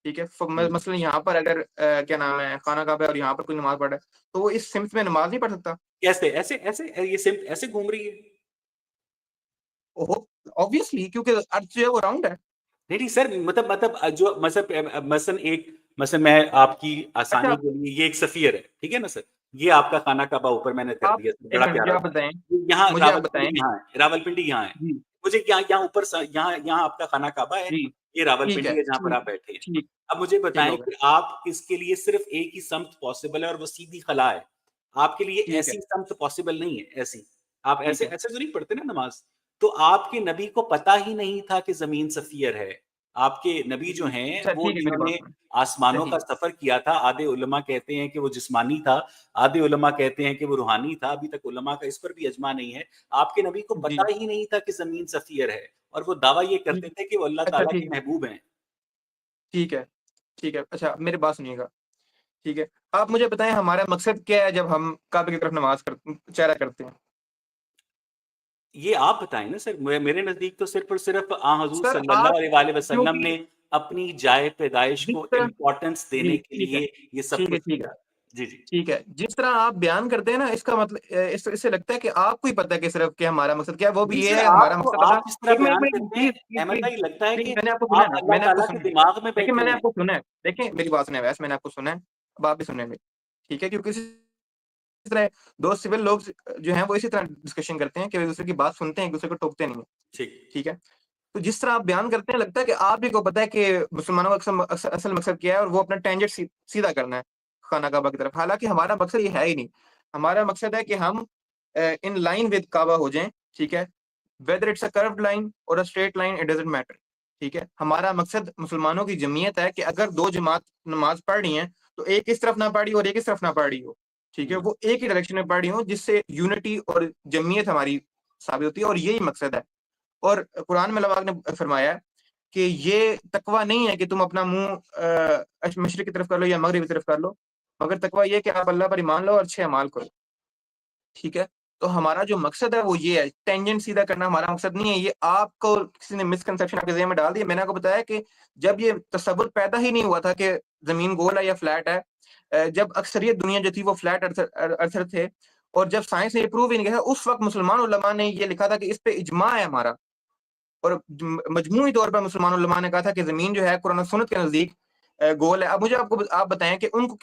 ठीक है? हुँ। मसलन यहाँ पर अगर क्या नाम है, खाना काबा है और यहाँ पर कोई नमाज़ पढ़ रहा है, तो वो इस सिमत में नमाज़ नहीं पढ़ सकता? कैसे? ऐसे ऐसे ये सिम्प ऐसे घूम रही है? ओहो! ऑब्वियसली क्योंकि अर्थ जो है वो राउंड है। नहीं, नहीं सर मतलब जो मसलन मैं आपकी अच्छा आसानी के लिए ये एक सफ़ियर है, ठीक है ना सर? ये आपका खाना काबा ऊपर मैंने कर आप दिया, एक बड़ा मिनट मुझे प्यारा आप सा। बताएँ यहाँ मुझे आप बताएँ रावलपिंडी यहाँ है, रावलपिंडी यहाँ है। जी, मुझे यहाँ ऊपर यहाँ आपका खाना काबा है, जी, ये ठीक रावलपिंडी है, है जहाँ पर ठीक, आप बैठे हैं। ठीक, अब मुझे ठीक बताएँ हो गया। कि आप इसके लिए सिर्फ़ एक ही समत पॉसिबल है और वो सीधी खला है। आपके लिए ठीक है, ऐसी समत पॉसिबल नहीं है, ऐसी। आप ठीक ऐसे है। ऐसे तो नहीं पढ़ते ना नमाज़। तो आपके नबी को पता ही नहीं था कि ज़मीन सफ़ियर है। आपके नबी जो जी, हैं, अच्छा वो ठीक है मेरी बात जिन्होंने सुनो। आसमानों सही, का सफ़र किया था, आधे उलमा कहते हैं कि वो जिस्मानी था, आधे उलमा कहते हैं कि वो रूहानी था, अभी तक उलमा का इस पर भी इजमा नहीं है। आपके नबी को जी, पता ही नहीं था कि ज़मीन सफ़ियर है और वो दावा ये करते ठीक थे कि वो अल्लाह अच्छा ताला के ठीक है, महबूब हैं। ठीक है, ठीक है। अच्छा मेरी बात सुनिएगा, ठीक है? आप मुझे बताएँ हमारा मकसद क्या है जब हम काबे की तरफ नमाज़ चेहरा करते हैं? ये आप बताएँ ना सर, मेरे नज़दीक तो सिर्फ़ और सिर्फ़ हज़ूर सर आप सल्लल्लाहु अलैहि वसल्लम क्योंकि ने अपनी जाए पैदाइश जिस को तरह इम्पोर्टेंस जी, देने के ठीक है, लिए ये सब ठीक है, कुछ ठीक है। किया। जी, जी। ठीक है, जिस तरह आप बयान करते हैं ना इसका मतलब इससे लगता है कि आपको ही पता है कि सिर्फ़ कि हमारा मकसद क्या है, वो नहीं भी ये सर, है हमारा आपको मकसद पता आप जिस तरह है। एक मिनट, बयान एक मिनट करते हैं, प्लीज़, प्लीज़, अहमद प्लीज़, भाई लगता है प्लीज़ कि मैंने आपको सुना है आप ना, अल्लाह मैंने आपको ताला के सुना है। दिमाग में देखिए बैठे मैंने हुए हैं। आपको सुना है, देखिए मेरी बात सुनें अवैस मैंने आपको सुना है, अब आप भी सुनें मेरी, ठीक है? क्योंकि इसी तरह 2 सिविल लोग जो हैं वो इसी तरह डिस्कशन करते हैं कि एक-दूसरे की बात सुनते हैं, एक-दूसरे को टोकते नहीं हैं, ठीक। ठीक है? तो जिस तरह आप बयान करते हैं लगता है कि आप ही को पता है कि मुसलमानों का असल मकसद क्या है और वो अपना टेंजेंट सीधा करना है, खाना काबा की तरफ। हालाँकि हमारा मकसद ये है ही नहीं। हमारा मकसद है कि हम इन लाइन विद काबा हो जाएँ, ठीक है? Whether it's a curved line और a straight line it doesn't matter, ठीक है? हमारा मकसद मुसलमानों की जमीयत है कि अगर 2 जमात नमाज़ पढ़ रही हैं, तो एक इस तरफ ना पढ़ रही हो और एक इस तरफ ना पढ़ रही हो, ठीक है? हुँ, वो एक ही डायरेक्शन में पढ़ रही हो जिससे यूनिटी और जमीयत हमारी साबित होती है और यही मकसद है। और कुरान में अल्लाह पाक ने फरमाया है कि ये तकवा नहीं है कि तुम अपना मुँह मशरिक की तरफ कर लो या मगरिब की तरफ कर लो, मगर तकवा ये है कि आप अल्लाह पर ईमान लो और अच्छे अमाल करो, ठीक है? तो हमारा जो मकसद है वो ये है, टेंजेंट सीधा करना हमारा मकसद नहीं है, ये आपको किसी ने मिसकंसेप्शन आपके ज़हन में डाल दिया। मैंने आपको बताया कि जब ये तसव्वुर पैदा ही नहीं हुआ था कि ज़मीन गोल है या फ्लैट है जब अक्सरियत दुनिया जो थी वो फ्लैट अर्थर थे और जब साइंस ने ये प्रूव ही नहीं किया था, उस वक़्त मुसलमान उलमा ने ये लिखा था कि इस पे इजमा है हमारा। और मजमूई तौर पर मुसलमान उलमा ने कहा था कि ज़मीन जो है कुरान और सुन्नत के नज़दीक गोल है। अब मुझे आप बताएँ कि उनको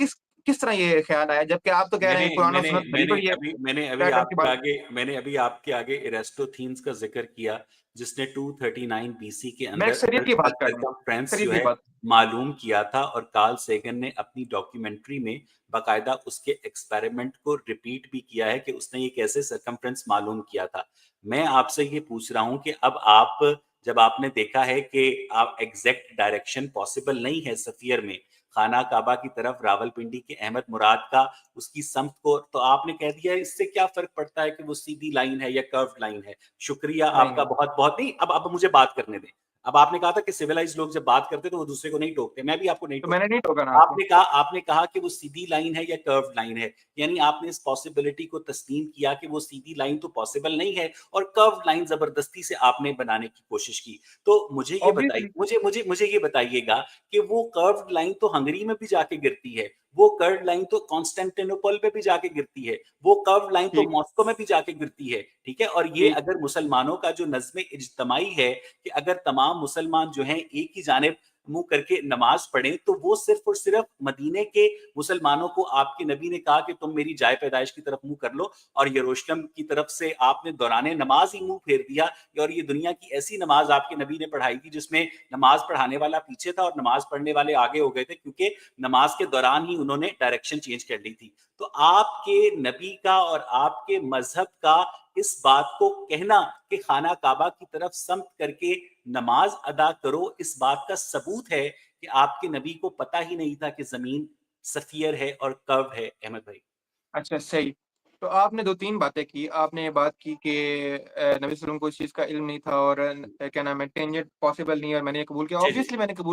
किस तरह ये ख्याल आया? जबकि आप तो कह रहे मैंने हैं कुरान और मैंने सुन्नत भरी मैंने पड़ी है, अभी मैंने अभी फ्लैट अर्थ की आपके बात आगे मैंने अभी आपके आगे इरेस्टोथीन्स का ज़िक्र किया, जिसने 239 बीसी के मैं अंदर अक्सरियत की बात कर रहा हूँ, सर्कमफ्रेंस अक्सरियत जो की है बात। मालूम किया था और कार्ल सेगन ने अपनी डॉक्यूमेंट्री में बाकायदा उसके एक्सपेरिमेंट को रिपीट भी किया है कि उसने ये कैसे सर्कमफ्रेंस मालूम किया था। मैं आपसे ये पूछ रहा हूँ कि अब आप जब आपने देखा है कि आप एग्ज़ैक्ट डायरेक्शन पॉसिबल नहीं है सफ़ियर में, खाना काबा की तरफ रावलपिंडी के अहमद मुराद का उसकी समत को तो आपने कह दिया इससे क्या फ़र्क पड़ता है कि वो सीधी लाइन है या कर्व्ड लाइन है। शुक्रिया नहीं, आपका नहीं। बहुत-बहुत नहीं अब मुझे बात करने दें। अब आपने कहा था कि सिविलाइज़्ड लोग जब बात करते हैं तो वो दूसरे को नहीं टोकते, मैं भी आपको नहीं तो मैंने टोकूँगा। नहीं टोका ना आपको। आपने कहा कि वो सीधी लाइन है या कर्व्ड लाइन है, यानी आपने इस पॉसिबिलिटी को तस्लीम किया कि वो सीधी लाइन तो पॉसिबल नहीं है और कर्व्ड लाइन ज़बरदस्ती से आपने बनाने की कोशिश की। तो मुझे ये बताइए ऑब्वियसली मुझे ये बताइएगा कि वो कर्व्ड लाइन तो हंगरी में भी जाके गिरती है, वो कर्व्ड लाइन तो कॉन्स्टेंटिनोपल पे भी जाके गिरती है, वो कर्व्ड लाइन तो ठीक, मॉस्को में भी जाके गिरती है, ठीक है? और ये ठीक, अगर मुसलमानों का जो नज़्म इज्तिमाई है कि अगर तमाम मुसलमान जो हैं एक ही जानिब मुँह करके नमाज़ पढ़ें, तो वो सिर्फ़ और सिर्फ़ मदीने के मुसलमानों को आपके नबी ने कहा कि तुम मेरी जाए पैदाइश की तरफ मुँह कर लो और यरूशलेम की तरफ से आपने दौराने नमाज़ ही मुँह फेर दिया और ये दुनिया की ऐसी नमाज़ आपके नबी ने पढ़ाई थी जिसमें नमाज़ पढ़ाने वाला पीछे था और नमाज़ पढ़ने वाले आगे हो गए थे क्योंकि नमाज़ के दौरान ही उन्होंने डायरेक्शन चेंज कर ली थी। तो आपके नबी का और आपके मज़हब का इस बात को कहना कि खाना काबा की तरफ समत करके नमाज अदा करो, इस बात का सबूत है कि आपके नबी को पता ही नहीं था कि ज़मीन सफ़ियर है और कर्व्ड है, अहमद भाई। अच्छा सही। तो आपने 2-3 बातें की। आपने ये बात की कि नबी वसल्लम को इस चीज़ का इल्म नहीं था और क्या नाम है टेंजेंट पॉसिबल नहीं है और मैंने ये कबूल किया। जी, जी। ऑब्वियसली मैंने कबूल